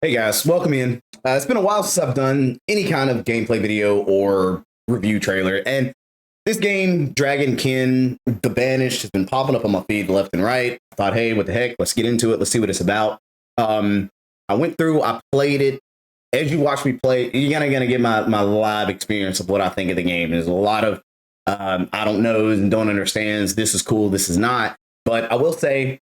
Hey guys, welcome in. It's been a while since I've done any kind of gameplay video or review trailer, and this game, Dragonkin The Banished, has been popping up on my feed left and right. I thought, hey, what the heck? Let's get into it. Let's see what it's about. I went through, I played it. As you watch me play, you're gonna get my live experience of what I think of the game. There's a lot of I don't know and don't understands. This is cool, this is not. But I will say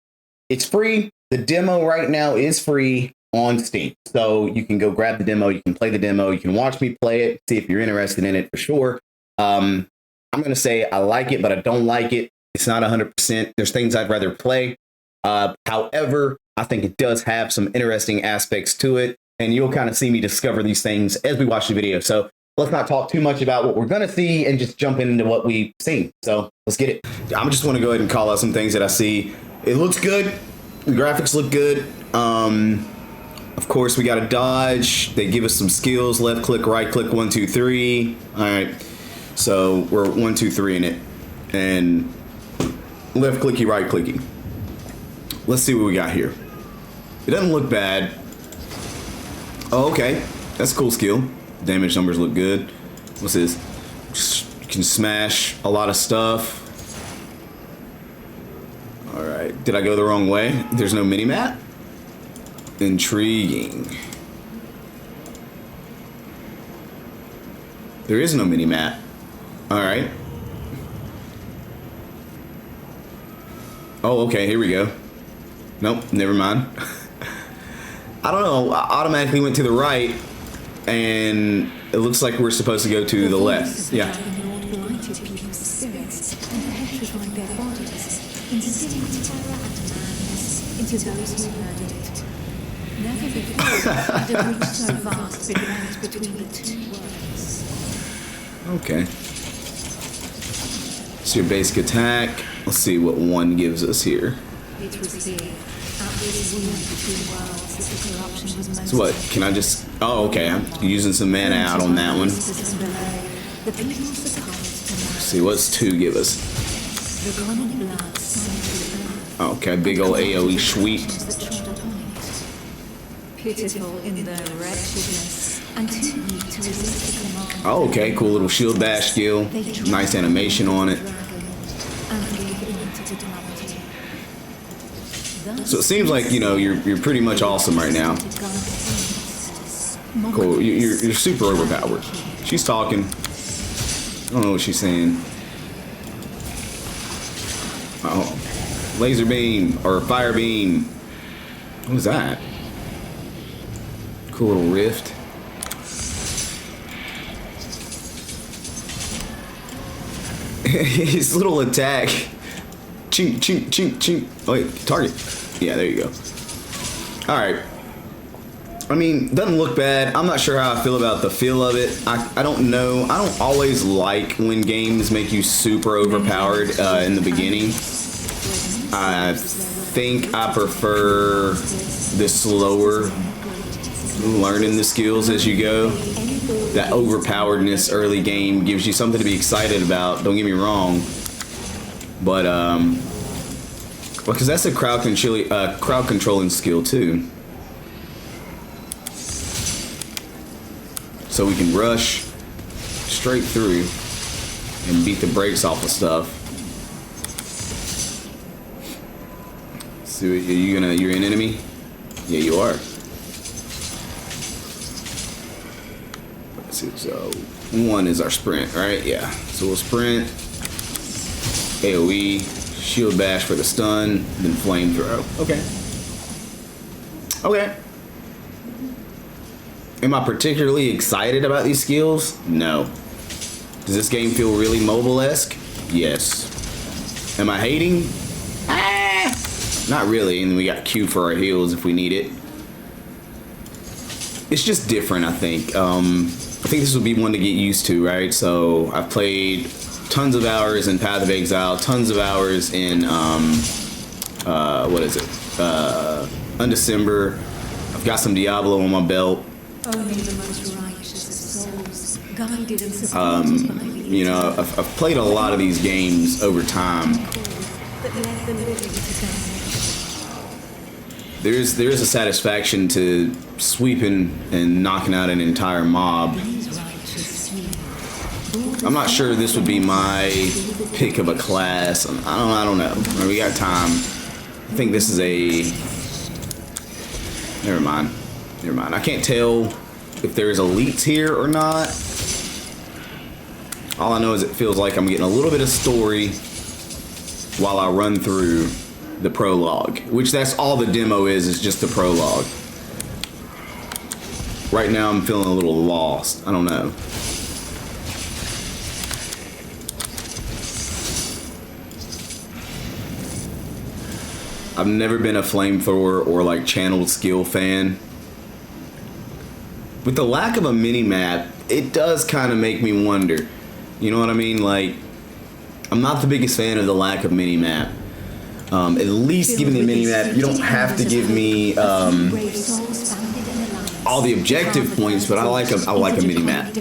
it's free. The demo right now is free on Steam. So you can go grab the demo, you can play the demo, you can watch me play it, see if you're interested in it for sure. I'm going to say I like it, but I don't like it. It's not 100%. There's things I'd rather play. However, I think it does have some interesting aspects to it, and you'll kind of see me discover these things as we watch the video. So let's not talk too much about what we're going to see and just jump into what we've seen. So let's get it. I'm just want to go ahead and call out some things that I see. It looks good. The graphics look good. Of course, we got a dodge. They give us some skills. Left click, right click, 1, 2, 3. All right. So we're 1, 2, 3 in it. And left clicky, right clicky. Let's see what we got here. It doesn't look bad. Oh, okay. That's a cool skill. Damage numbers look good. What's this? You can smash a lot of stuff. All right. Did I go the wrong way? There's no mini-map? Intriguing. There is no mini-map. All right. Oh, okay, here we go. Nope, never mind. I don't know, I automatically went to the right, and it looks like we're supposed to go to the left. Yeah. Never before had a reach so vast been ranked between the two worlds. Okay. It's your basic attack. Let's see what one gives us here. It was here, at this wound between worlds, that the corruption was most. So what? Can I just? Oh, okay. I'm using some mana out on that one. The people succumbed to Let's see, what's 2 give us? the common blood sank Okay, big old AoE sweep. pitiful in their wretchedness, and too weak to resist the command. Oh, okay, cool little shield bash skill. Nice animation on it. And gave in to calamity. So it seems like, you know, you're pretty much awesome right now. Cool. You're super overpowered. She's talking. I don't know what she's saying. Oh, laser beam or fire beam. What was that? Cool little rift. His little attack. Chink, chink, chink, chink. Oh, wait, target. Yeah, there you go. All right. I mean, doesn't look bad. I'm not sure how I feel about the feel of it. I don't know. I don't always like when games make you super overpowered in the beginning. I think I prefer the slower learning the skills as you go. That overpoweredness early game gives you something to be excited about. Don't get me wrong. But because that's a crowd controlling skill too. So we can rush straight through and beat the brakes off of stuff. So you're an enemy? Yeah, you are. Let's see, so 1 is our sprint, right? Yeah. So we'll sprint, AoE, shield bash for the stun, then flamethrow. Okay. Okay. Am I particularly excited about these skills? No. Does this game feel really mobile-esque? Yes. Am I hating? Not really. And then we got Q for our heals if we need it. It's just different, I think. I think this would be one to get used to, right? So I've played tons of hours in Path of Exile, tons of hours in what is it? Undecember. I've got some Diablo on my belt. Only the most righteous of souls, guided and supported by the You know, I've played a lot of these games over time. that led the living to damnation. there's a satisfaction to sweeping and knocking out an entire mob. I'm not sure this would be my pick of a class. I don't know. We got time. I think this is a... Never mind. Never mind. I can't tell if there's elites here or not. All I know is it feels like I'm getting a little bit of story while I run through the prologue, which that's all the demo is just the prologue. Right now I'm feeling a little lost. I don't know. I've never been a flamethrower or like channeled skill fan. With the lack of a mini-map, it does kind of make me wonder. You know what I mean? Like, I'm not the biggest fan of the lack of mini-map. At least give me the mini-map. You don't have to give me all the objective points, but I like a mini-map.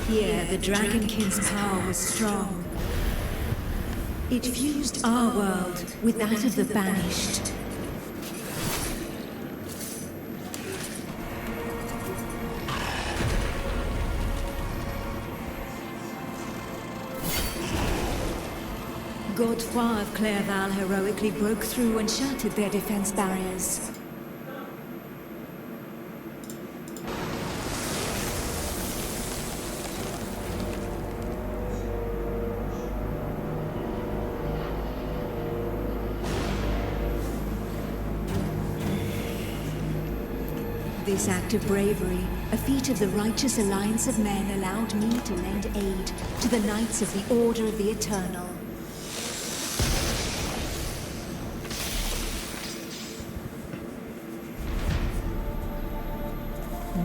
Here, the Dragonking's power was strong. It fused our world with that of the Banished. Godefroy of Clairval heroically broke through and shattered their defense barriers. This act of bravery, a feat of the righteous alliance of men, allowed me to lend aid to the Knights of the Order of the Eternal.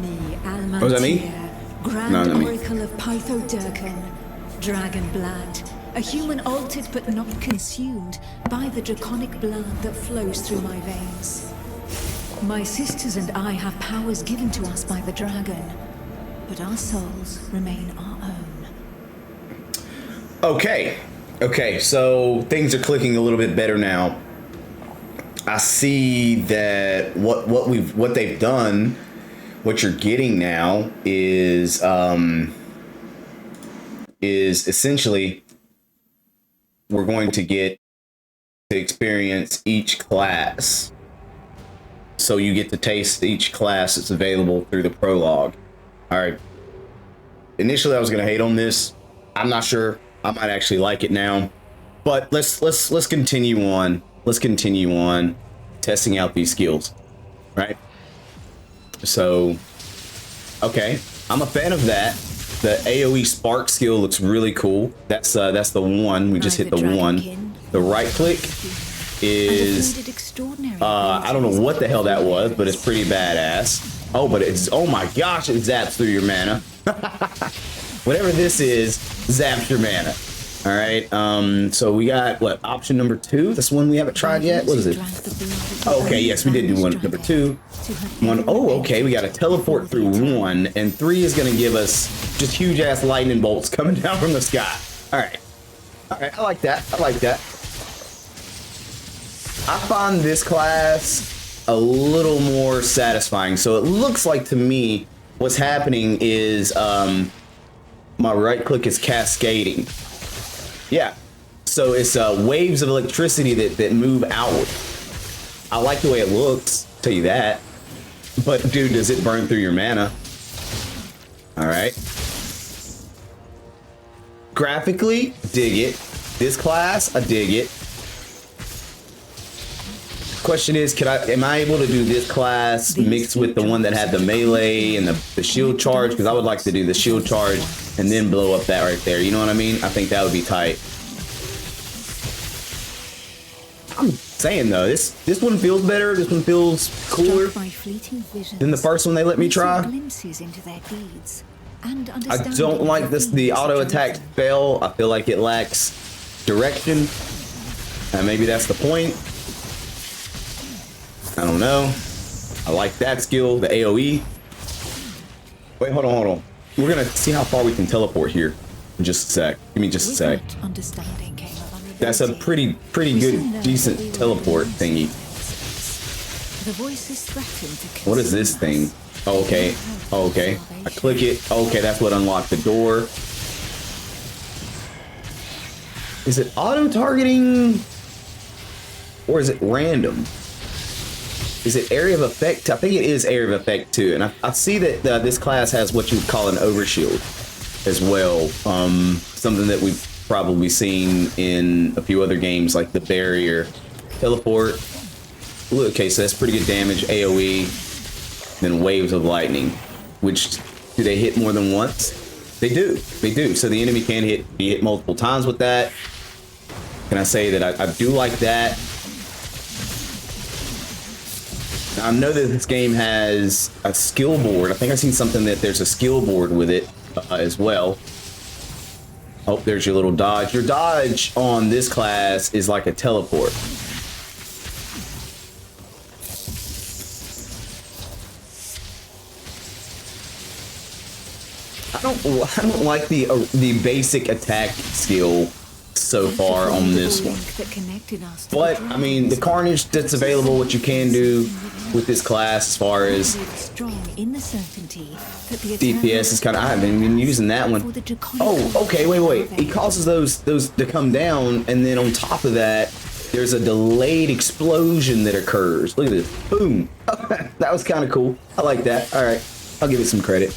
Me, Almantir, was that me? Grand Oracle of Pytho Durkan, Dragon Blood, a human altered but not consumed by the draconic blood that flows through my veins. My sisters and I have powers given to us by the dragon, but our souls remain our own. Okay, so things are clicking a little bit better now. I see that what they've done, what you're getting now is essentially we're going to get to experience each class. So you get to taste each class that's available through the prologue. All right. Initially, I was gonna hate on this. I'm not sure. I might actually like it now. But let's continue on. Let's continue on testing out these skills, right? So, okay, I'm a fan of that. The AOE spark skill looks really cool. That's the one. We just hit the one. The right click is I don't know what the hell that was, but it's pretty badass. Oh, but it's, oh my gosh, it zaps through your mana. Whatever this is, zaps your mana. All right, so we got what, option number 2? This one we haven't tried yet. What is it? Oh, okay, yes, we did do one, number 2. Oh, okay, we got to teleport through 1, and 3 is gonna give us just huge ass lightning bolts coming down from the sky. All right, I like that. I like that. I find this class a little more satisfying. So it looks like to me what's happening is my right click is cascading. Yeah, so it's waves of electricity that move outward. I like the way it looks, tell you that. But dude, does it burn through your mana? All right. Graphically, dig it. This class, I dig it. Question is, am I able to do this class mixed with the one that had the melee and the shield charge? Because I would like to do the shield charge and then blow up that right there. You know what I mean? I think that would be tight. I'm saying though, this one feels better. This one feels cooler than the first one they let me try. I don't like the auto attack spell. I feel like it lacks direction. And maybe that's the point. I don't know. I like that skill, the AoE. Wait, hold on. we're gonna see how far we can teleport here in just a sec. Give me just a sec. Understanding came a That's a pretty good, decent teleport thingy. The voices threatened to What is this thing? Oh, okay. Oh, okay. I click it. Okay, that's what unlocked the door. Is it auto targeting or is it random? Is it area of effect? I think it is area of effect too. And I see that this class has what you would call an overshield as well. Something that we've probably seen in a few other games like the barrier, teleport. Ooh, okay, so that's pretty good damage. AoE, then waves of lightning. Which do they hit more than once? They do. They do. So the enemy can be hit multiple times with that. Can I say that I do like that? Now, I know that this game has a skill board. I think I've seen something that there's a skill board with it as well. Oh, there's your little dodge. Your dodge on this class is like a teleport. I don't like the basic attack skill so far on this one. But I mean, the carnage that's available, what you can do with this class as far as DPS is kind of, I haven't been using that one. Oh, okay, wait. It causes those to come down, and then on top of that, there's a delayed explosion that occurs. Look at this, boom. That was kind of cool. I like that. All right, I'll give it some credit.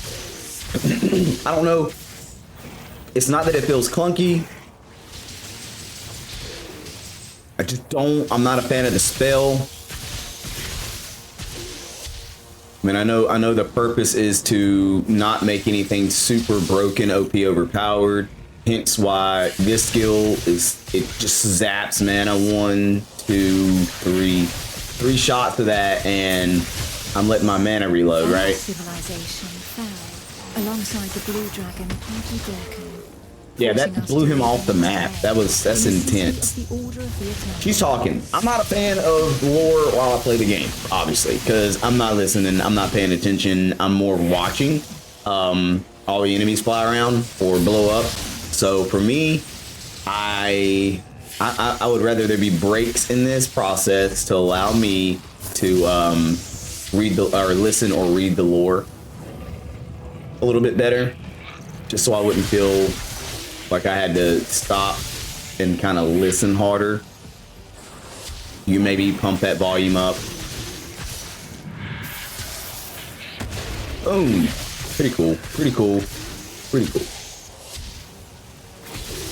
I don't know. It's not that it feels clunky. I'm not a fan of the spell. I mean, I know the purpose is to not make anything super broken, OP overpowered. Hence why this skill it just zaps mana 1, 2, 3. 3 shots of that, and I'm letting my mana reload, right? Civilization fell alongside the blue dragon, Dragonkin. Yeah, that blew him off the map. That's intense. She's talking. I'm not a fan of lore while I play the game, obviously, because I'm not listening. I'm not paying attention. I'm more watching all the enemies fly around or blow up. So for me, I would rather there be breaks in this process to allow me to listen or read the lore a little bit better, just so I wouldn't feel like I had to stop and kind of listen harder. You maybe pump that volume up. Boom. Pretty cool.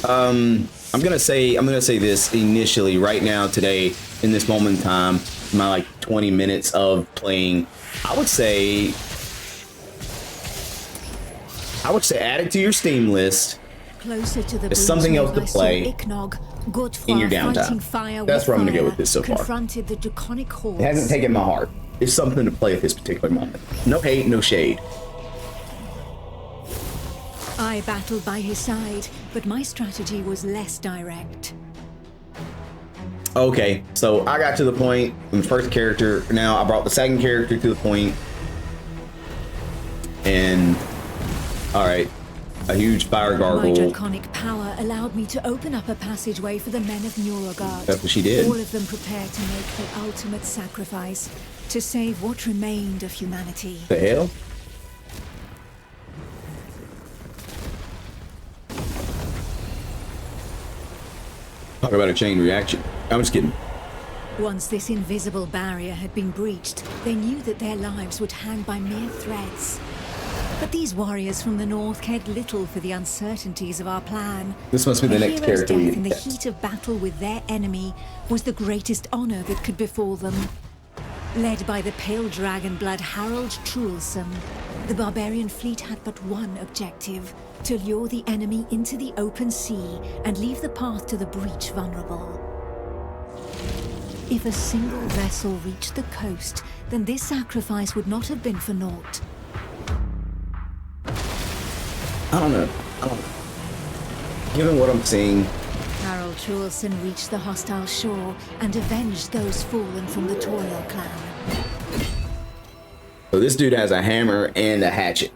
I'm gonna say this initially right now today in this moment in time, my like 20 minutes of playing. I would say add it to your Steam list. Closer to the There's something else to play in your downtime. That's where I'm gonna go with this so far. It hasn't taken my heart. It's something to play at this particular moment. No hate, no shade. I battled by his side, but my strategy was less direct. Okay, so I got to the point in the first character. Now I brought the second character to the point, and all right. A huge fire gargle. My draconic power allowed me to open up a passageway for the men of Nurogard. That's what she did. All of them prepared to make the ultimate sacrifice to save what remained of humanity. The hell? Talk about a chain reaction. I'm just kidding. Once this invisible barrier had been breached, they knew that their lives would hang by mere threads. But these warriors from the north cared little for the uncertainties of our plan. This must be the next character we in the heat of battle with their enemy was the greatest honor that could befall them. Led by the pale dragon blood Harold Truelson, the barbarian fleet had but one objective: to lure the enemy into the open sea and leave the path to the breach vulnerable. If a single vessel reached the coast, then this sacrifice would not have been for naught. I don't know. Given what I'm seeing, Harold Truelson reached the hostile shore and avenged those fallen from the Toil clan. So this dude has a hammer and a hatchet.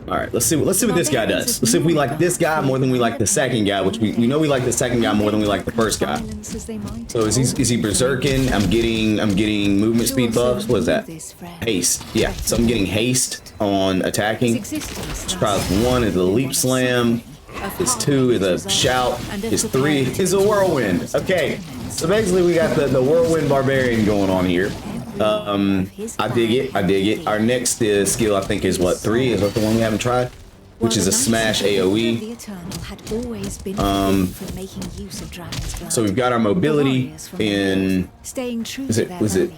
All right, let's see what this guy does. Let's see if we like this guy more than we like the second guy, which we know we like the second guy more than we like the first guy. So is he berserking? I'm getting movement speed buffs. What is that? Haste. Yeah, so I'm getting haste on attacking. Surprise 1 is a leap slam. His 2 is a shout. His 3 is a whirlwind. Okay, so basically we got the whirlwind barbarian going on here. I dig it. Our next skill, I think, is what, 3? Is that the one we haven't tried? Which is a smash AoE. So we've got our mobility in. Was it?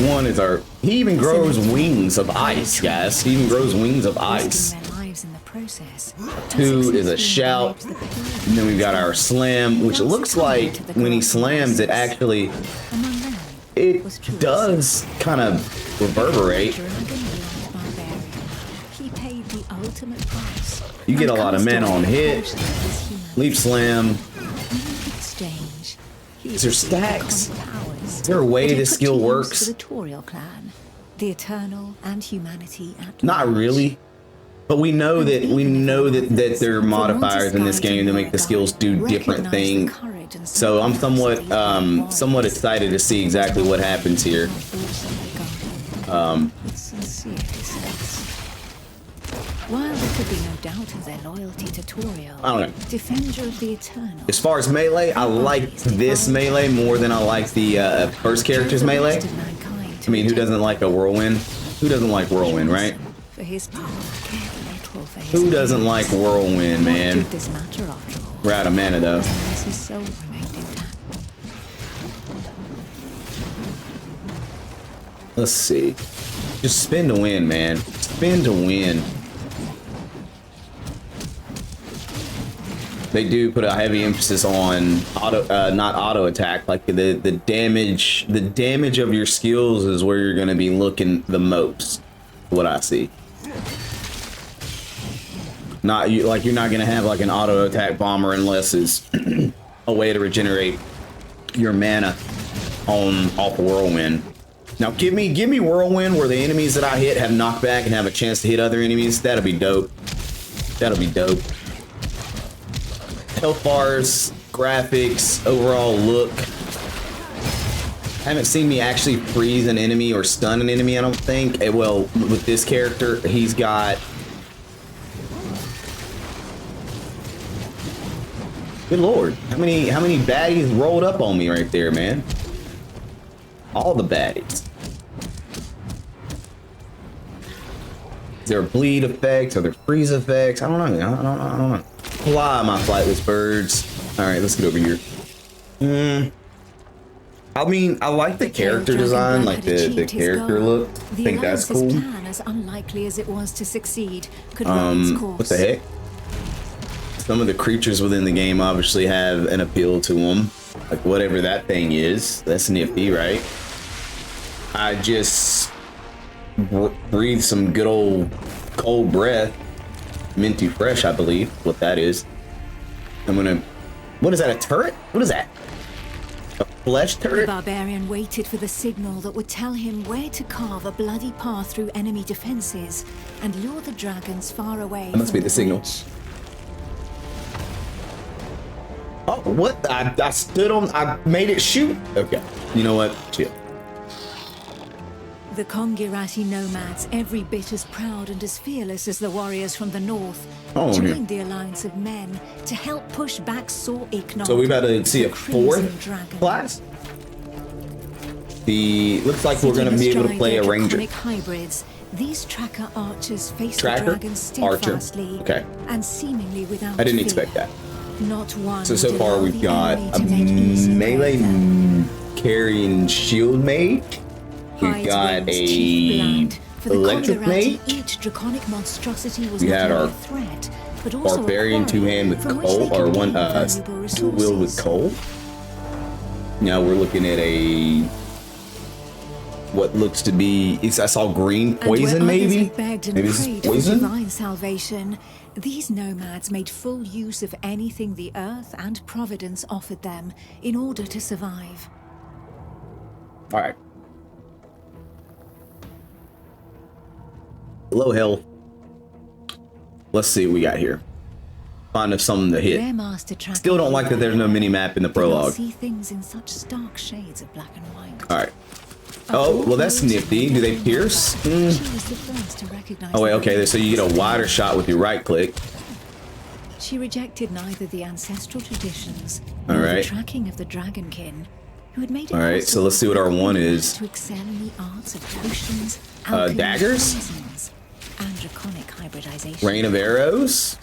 1 is our. He even grows wings of ice, guys. He even grows wings of ice. 2 is a shout. And then we've got our slam, which looks like when he slams, it actually. It does kind of reverberate. You get a lot of mana on hit. Leap slam. Is there stacks? Is there a way this skill works? Not really. But we know that there are modifiers in this game to make the skills do different things. So I'm somewhat excited to see exactly what happens here. While there could be no doubt of their loyalty to Toriel, I don't know. Defender of the Eternal. As far as melee, I like this melee more than I like the first character's melee. I mean, who doesn't like a whirlwind? Who doesn't like whirlwind, right? Who doesn't like whirlwind, man? We're out of mana though. Let's see. Just spin to win, man. Spin to win. They do put a heavy emphasis on not auto attack. Like the damage of your skills is where you're going to be looking the most. What I see. You're not going to have like an auto attack bomber unless it's a way to regenerate your mana off whirlwind. Now give me whirlwind where the enemies that I hit have knockback and have a chance to hit other enemies. That'll be dope. That'll be dope. Health bars, graphics, overall look. Haven't seen me actually freeze an enemy or stun an enemy, I don't think. Well, with this character, he's got. Good lord, how many baddies rolled up on me right there, man? All the baddies. Is there bleed effects? Are there freeze effects? I don't know. I don't know. Fly, my flightless birds. All right, let's get over here. I mean, I like the character design, like the character look. I think that's cool. As unlikely as it was to succeed, could what the heck? Some of the creatures within the game obviously have an appeal to them. Like whatever that thing is, that's nifty, right? I just breathe some good old cold breath. Minty fresh, I believe, what that is. What is that, a turret? What is that? A flesh turret? The barbarian waited for the signal that would tell him where to carve a bloody path through enemy defenses and lure the dragons far away. That must be the signal. Oh, what? I stood on, I made it shoot. Okay, you know what? Chill. The Kongirati nomads, every bit as proud and as fearless as the warriors from the north, joined the alliance of men to help push back Sor Iknok. So we about to see a fourth class? Looks like we're going to be able to play a ranger. Hybrids, these tracker archers face the dragons steadfastly and seemingly without I didn't fear. expect that. Not one. So far we've got a melee carrying shield mage. We've got a electric mage. Each draconic monstrosity was we had our threat, but also barbarian two-hand with coal, or one two-wheel with coal. Now we're looking at what looks to be. I saw green poison, maybe. Maybe this is poison. Divine salvation. These nomads made full use of anything the earth and providence offered them in order to survive. All right. Low health, let's see what we got here. Find us something to hit. Still don't like that there's no mini map in the prologue. See things in such stark shades of black and white. All right. Oh, well, that's nifty. Do they pierce? Oh, wait, okay. So you get a wider shot with your right click. She rejected neither the ancestral traditions All nor right. the tracking of the Dragonkin, who had made it All right, so let's see what our one is. to excel in the arts of potions, Daggers? poisons, and draconic hybridization. Rain of arrows.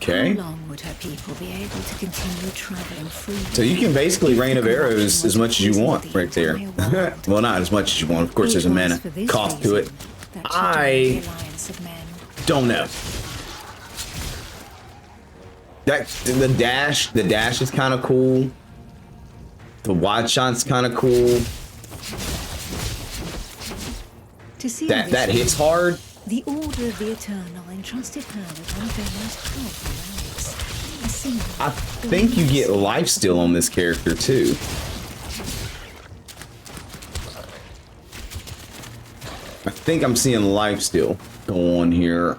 Okay. How long would her people be able to continue traveling freely? So you can basically rain of arrows as much as you want right there. Well, not as much as you want. Of course, there's a mana cost to it. I don't know. The dash is kind of cool. The wide shot's kind of cool. That hits hard. The Order of the Eternal entrusted her with one of their most powerful relics. I think you get lifesteal on this character too. I think I'm seeing lifesteal go on here.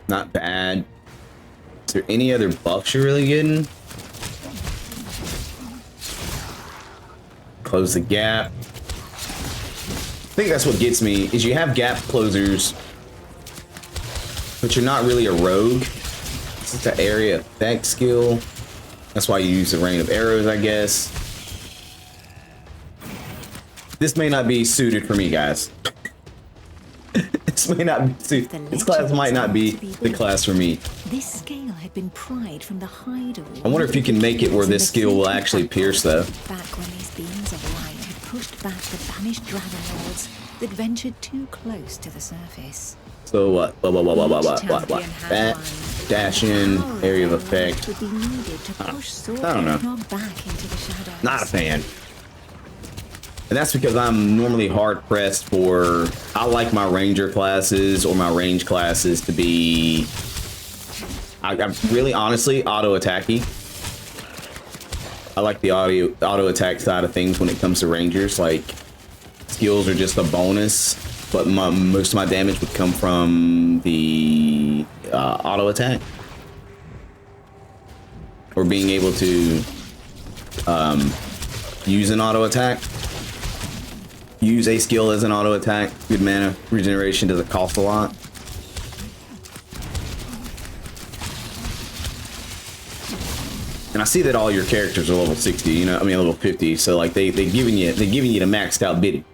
Not bad. Is there any other buffs you're really getting? Close the gap. I think that's what gets me, is you have gap closers, but you're not really a rogue. It's just an area effect skill. That's why you use the rain of arrows, I guess. This may not be suited for me, guys. This may not be suited. This class might not be the class for me. This scale had been pried from the hide of I wonder if you can make it where this skill will actually pierce, though. Back when these beings of light had pushed back the banished dragon lords that ventured too close to the surface. So what? What? That dash in, area of effect. Would be needed to push I don't know. back into the shadows. Not a fan. And that's because I'm normally hard pressed for, I like my ranger classes or my range classes to be, I'm really honestly auto attacky. I like the auto attack side of things when it comes to rangers. Like, skills are just a bonus, but most of my damage would come from the auto attack. Or being able to use an auto attack. Use a skill as an auto attack. Good mana regeneration doesn't cost a lot. And I see that all your characters are level 60, you know, I mean level 50, so like they're giving you the maxed out biddy.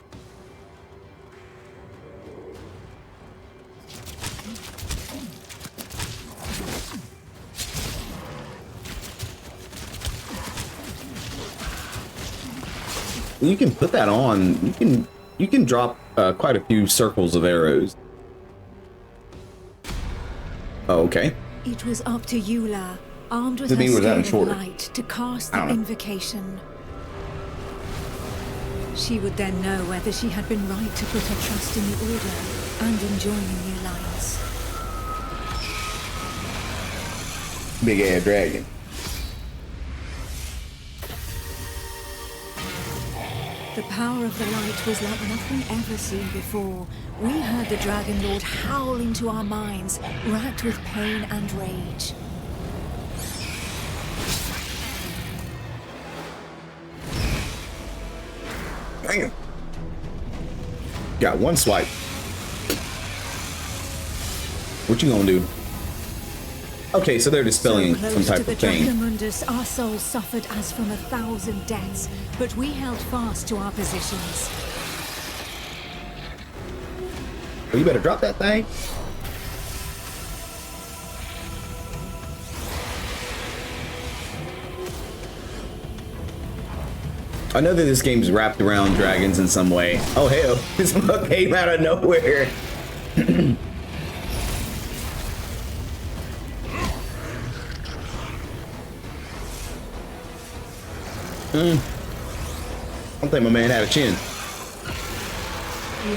You can put that on. You can drop quite a few circles of arrows. Oh, okay. It was up to Eula, armed with Does it mean her we're that stone of shorter? light, to cast the invocation. She would then know whether she had been right to put her trust in the Order and in joining the Alliance. Big ass dragon. The power of the light was like nothing ever seen before. We heard the Dragon Lord howl into our minds, racked with pain and rage. Damn. Got one swipe. What you gonna do? Okay, so they're dispelling some type of thing. Mundus, our souls suffered as from 1,000 deaths, but we held fast to our positions. Oh, you better drop that thing. I know that this game's wrapped around dragons in some way. Oh hell, this mug came out of nowhere. I don't think my man had a chin.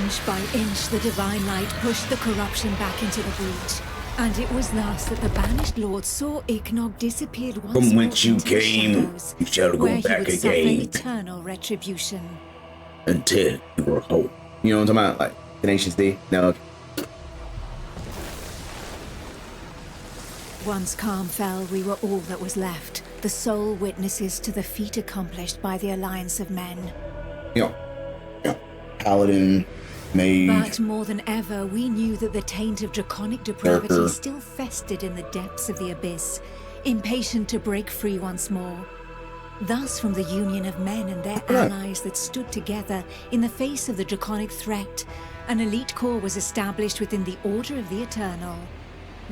Inch by inch, the divine light pushed the corruption back into the breach. And it was thus that the banished lord saw Ignog disappeared once From more whence you into the came, shadows, you shall go where back he would suffer again. eternal retribution. Until you were whole. You know what I'm talking about? Like, Tenacious D? No. Once calm fell, we were all that was left, the sole witnesses to the feat accomplished by the alliance of men. Paladin, mage. But more than ever, we knew that the taint of draconic depravity still festered in the depths of the abyss, impatient to break free once more. Thus, from the union of men and their allies that stood together in the face of the draconic threat, an elite corps was established within the Order of the Eternal,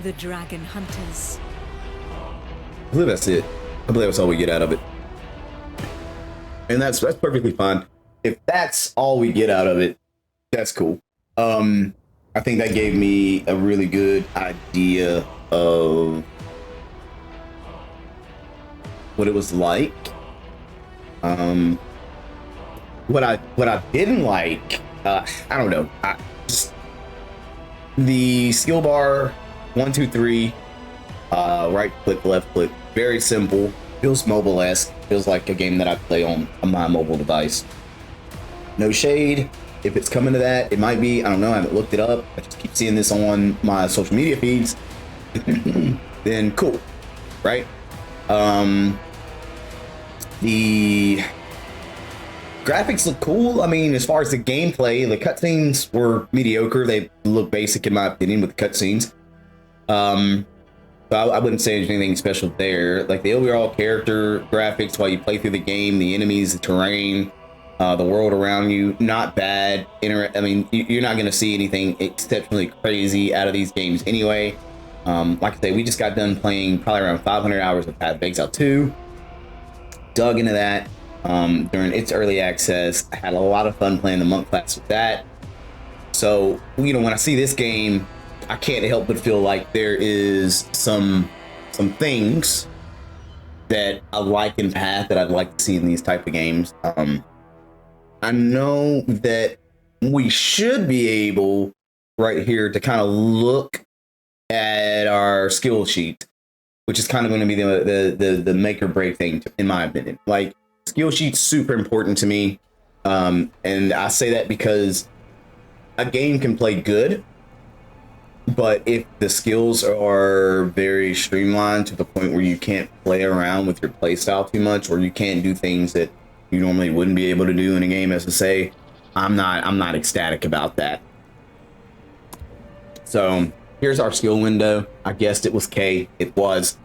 the Dragon Hunters. I believe that's it. I believe that's all we get out of it. And that's perfectly fine. If that's all we get out of it, that's cool. I think that gave me a really good idea of what it was like. What I didn't like, I don't know. Just the skill bar, 1, 2, 3, right click, left click, very simple. Feels mobile-esque. Feels like a game that I play on my mobile device. No shade. If it's coming to that, it might be. I don't know. I haven't looked it up. I just keep seeing this on my social media feeds. Then cool, right? The graphics look cool. I mean, as far as the gameplay, the cutscenes were mediocre. They look basic in my opinion with the cutscenes. But I wouldn't say there's anything special there. Like the overall character graphics while you play through the game, the enemies, the terrain, the world around you, not bad. I mean, you're not going to see anything exceptionally crazy out of these games anyway. Like I say, we just got done playing probably around 500 hours of Path of Exile 2. Dug into that during its early access. I had a lot of fun playing the monk class with that. So, when I see this game, I can't help but feel like there is some things that I like in Path that I'd like to see in these type of games. I know that we should be able right here to kind of look at our skill sheet, which is kind of going to be the make or break thing in my opinion. Like skill sheet's super important to me. And I say that because a game can play good, but if the skills are very streamlined to the point where you can't play around with your playstyle too much, or you can't do things that you normally wouldn't be able to do in a game, as to say, I'm not ecstatic about that. So here's our skill window. I guessed it was K. It was.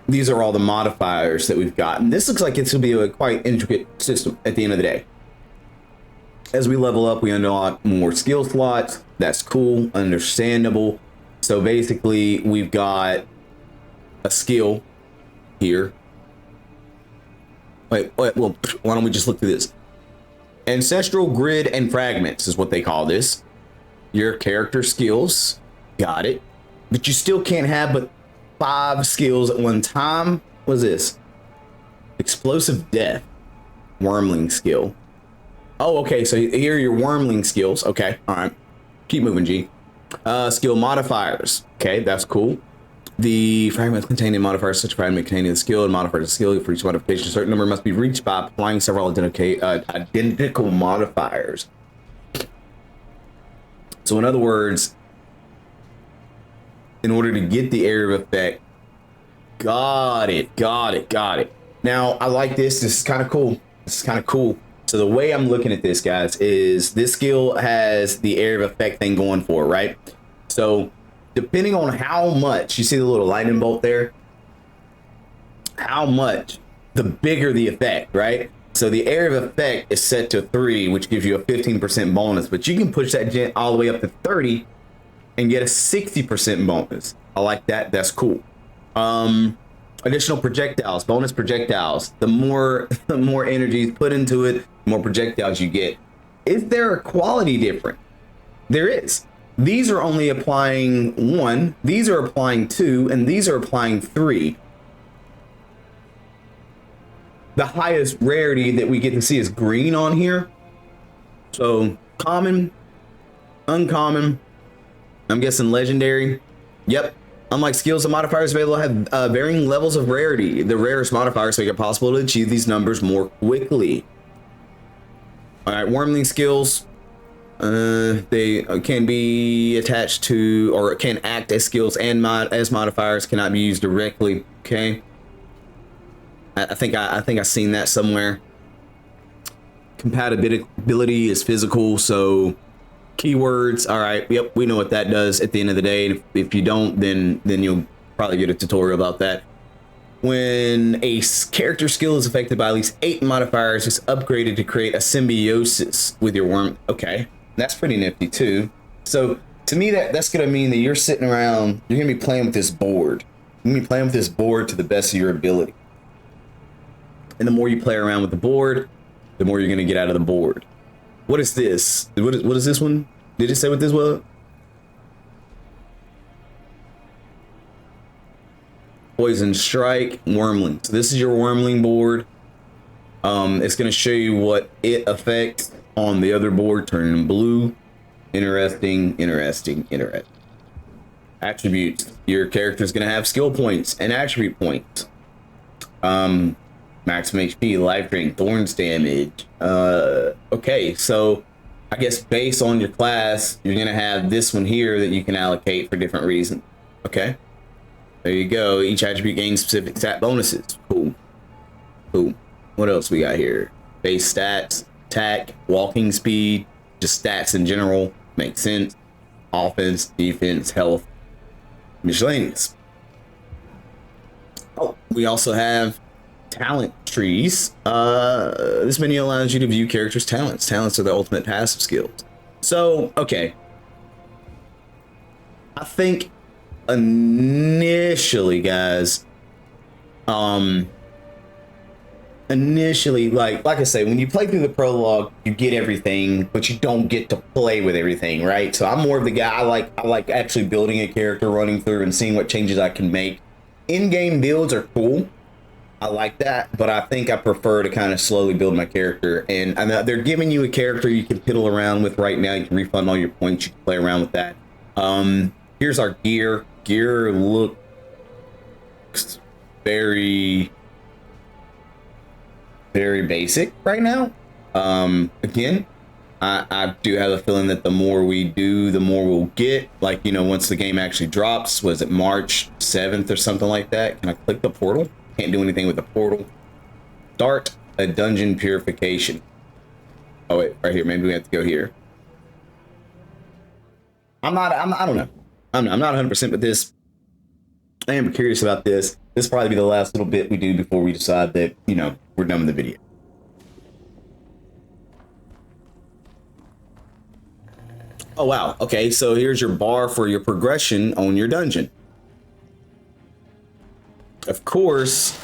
These are all the modifiers that we've got. And this looks like it's going to be a quite intricate system at the end of the day. As we level up, we unlock more skill slots. That's cool, understandable. So basically, we've got a skill here. Wait, well, why don't we just look through this? Ancestral Grid and Fragments is what they call this. Your character skills, got it. But you still can't have but 5 skills at one time. What is this? Explosive Death, Wormling skill. Oh, okay, so here are your Wormling skills. Okay, all right. Keep moving, G. Skill modifiers. Okay, that's cool. The fragments containing modifiers, such fragment containing the skill and modifiers the skill. For each modification, a certain number must be reached by applying several identical modifiers. So in other words, in order to get the area of effect, got it. Now, I like this. This is kind of cool. So the way I'm looking at this, guys, is this skill has the area of effect thing going for it, right? So depending on how much, you see the little lightning bolt there? How much, the bigger the effect, right? So the area of effect is set to 3, which gives you a 15% bonus, but you can push that gen all the way up to 30 and get a 60% bonus. I like that. That's cool. Additional projectiles, bonus projectiles. The more energy is put into it, the more projectiles you get. Is there a quality difference? There is. These are only applying 1, these are applying 2, and these are applying 3. The highest rarity that we get to see is green on here. So common, uncommon, I'm guessing legendary. Yep. Unlike skills and modifiers available have varying levels of rarity. The rarest modifiers make it possible to achieve these numbers more quickly. All right, Wormling skills. They can be attached to or can act as skills and as modifiers, cannot be used directly. Okay. I think I seen that somewhere. Compatibility is physical, so keywords. All right, yep, we know what that does at the end of the day. If you don't, then you'll probably get a tutorial about that. When a character skill is affected by at least 8 modifiers, it's upgraded to create a symbiosis with your worm. Okay, that's pretty nifty too. So to me, that's gonna mean that you're sitting around, you're gonna be playing with this board. You're gonna be playing with this board to the best of your ability. And the more you play around with the board, the more you're gonna get out of the board. What is this? What is this one? Did it say what this was? Poison Strike, Wormling. So this is your Wormling board. It's going to show you what it affects on the other board, turning blue. Interesting. Attributes. Your character is going to have skill points and attribute points. Maximum HP, life drain, thorns damage. Okay, so I guess based on your class, you're going to have this one here that you can allocate for different reasons. Okay. There you go. Each attribute gains specific stat bonuses. Cool. What else we got here? Base stats, attack, walking speed, just stats in general. Makes sense. Offense, defense, health, miscellaneous. Oh, we also have talent trees. This menu allows you to view characters' talents. Talents are the ultimate passive skills. So, okay. I think initially, guys, like I say, when you play through the prologue, you get everything, but you don't get to play with everything, right? So I'm more of the guy, I like actually building a character, running through and seeing what changes I can make. In-game builds are cool, I like that, but I think I prefer to kind of slowly build my character. And they're giving you a character you can piddle around with right now. You can refund all your points, you can play around with that. Here's our gear. Gear looks very basic right now. Again, I do have a feeling that the more we do, the more we'll get. Like, you know, once the game actually drops, was it March 7th or something like that? Can I click the portal? Can't do anything with the portal. Start a dungeon purification. Oh wait, right here. Maybe we have to go here. I don't know. I'm not 100% with this. I am curious about this. This will probably be the last little bit we do before we decide that, you know, we're done with the video. Oh, wow. Okay, so here's your bar for your progression on your dungeon. Of course,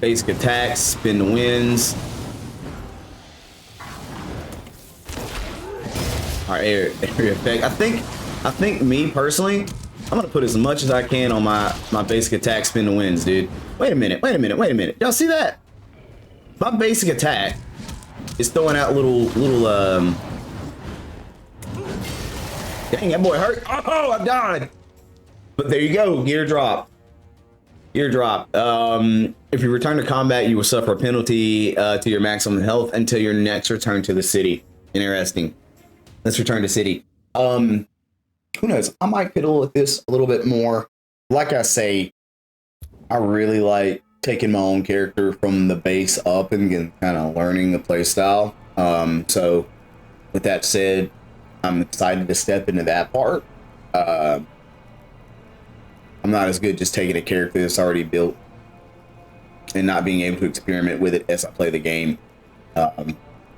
basic attacks, spin the winds. All right, area effect. I think me personally, I'm gonna put as much as I can on my basic attack, spin the winds, dude. Wait a minute. Y'all see that? My basic attack is throwing out little dang, that boy hurt. Oh, I died. But there you go, gear drop. Gear drop. If you return to combat, you will suffer a penalty to your maximum health until your next return to the city. Interesting. Let's return to city. Who knows? I might fiddle with this a little bit more. Like I say, I really like taking my own character from the base up and kind of learning the play style. So with that said, I'm excited to step into that part. I'm not as good just taking a character that's already built and not being able to experiment with it as I play the game. I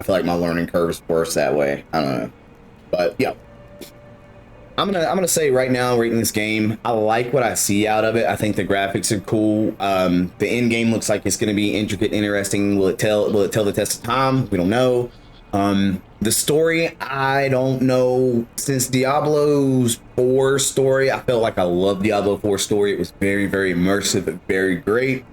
feel like my learning curve is worse that way. I don't know. But yeah. I'm gonna say right now, rating this game, I like what I see out of it. I think the graphics are cool. The end game looks like it's gonna be intricate, interesting. Will it tell the test of time? We don't know. The story, I don't know. Since Diablo 4 story, I felt like I loved Diablo 4 story. It was very, very immersive and very great.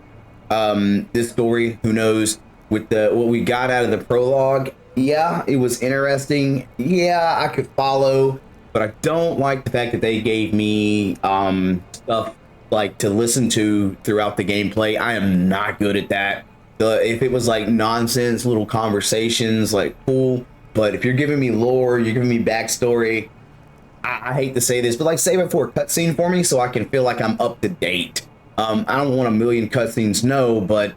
This story, who knows? With what we got out of the prologue, yeah, it was interesting. Yeah, I could follow. But I don't like the fact that they gave me stuff like to listen to throughout the gameplay. I am not good at that. If it was like nonsense little conversations, like cool. But if you're giving me lore, you're giving me backstory, I hate to say this, but like save it for a cutscene for me so I can feel like I'm up to date. I don't want a million cutscenes, no, but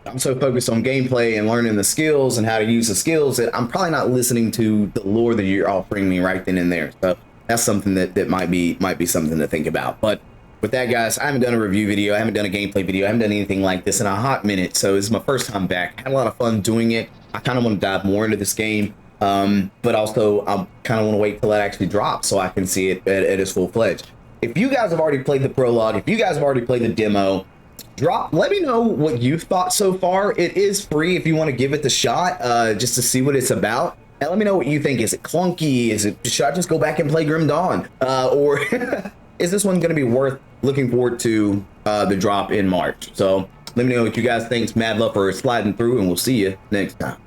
I'm so focused on gameplay and learning the skills and how to use the skills that I'm probably not listening to the lore that you're offering me right then and there. So that's something that might be something to think about. But with that, guys, I haven't done a review video. I haven't done a gameplay video. I haven't done anything like this in a hot minute. So this is my first time back. Had a lot of fun doing it. I kind of want to dive more into this game. But also I kind of want to wait till it actually drops so I can see it at its full-fledged. If you guys have already played the prologue, if you guys have already played the demo, let me know what you've thought so far. It is free if you want to give it the shot, just to see what it's about. And let me know what you think. Is it clunky? Should I just go back and play Grim Dawn? Or is this one going to be worth looking forward to the drop in March? So let me know what you guys think. Mad love for sliding through, and we'll see you next time.